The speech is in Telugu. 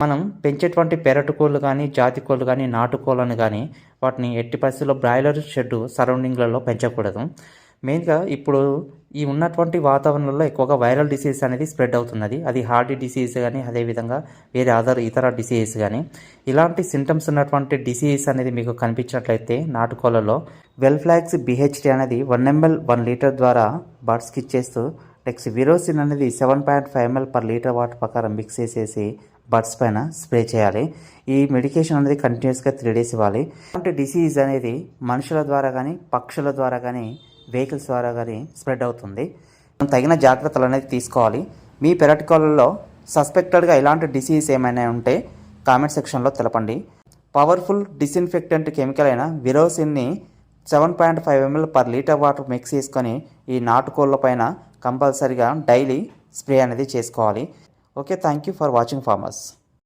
మనం పెంచేటువంటి పెరటి కానీ జాతి కోళ్ళు కానీ నాటుకోళ్ళని కానీ వాటిని ఎట్టి పరిస్థితుల్లో బ్రాయిలర్ షెడ్ సరౌండింగ్లలో పెంచకూడదు. మెయిన్గా ఇప్పుడు ఈ ఉన్నటువంటి వాతావరణంలో ఎక్కువగా వైరల్ డిసీజ్ అనేది స్ప్రెడ్ అవుతున్నది. అది హార్ట్ డిసీజ్ కానీ అదేవిధంగా వేరే ఇతర డిసీజ్ కానీ ఇలాంటి సింటమ్స్ ఉన్నటువంటి డిసీజ్ అనేది మీకు కనిపించినట్లయితే నాటుకోళ్ళలో వెల్ఫ్లాక్స్ బిహెచ్టీ అనేది 1 ml 1 లీటర్ ద్వారా బర్డ్స్కి ఇచ్చేస్తూ నెక్స్ట్ విరోసిన్ అనేది 7.5 ml per లీటర్ వాటర్ ప్రకారం మిక్స్ చేసేసి బర్డ్స్ పైన స్ప్రే చేయాలి. ఈ మెడికేషన్ అనేది కంటిన్యూస్గా 3 days ఇవ్వాలి. అంటే డిసీజ్ అనేది మనుషుల ద్వారా కానీ పక్షుల ద్వారా కానీ వెహికల్స్ ద్వారా కానీ స్ప్రెడ్ అవుతుంది. తగిన జాగ్రత్తలు అనేది తీసుకోవాలి. మీ పెరటి కోళ్ళలో సస్పెక్టెడ్గా ఇలాంటి డిసీజ్ ఏమైనా ఉంటే కామెంట్ సెక్షన్లో తెలపండి. పవర్ఫుల్ డిస్ఇన్ఫెక్టెంట్ కెమికల్ అయిన విరోసిన్ని 7.5 ml per litre water mix చేసుకొని ఈ నాటుకోళ్ళ పైన కంపల్సరీగా డైలీ స్ప్రే అనేది చేసుకోవాలి. Okay, thank you for watching farmers.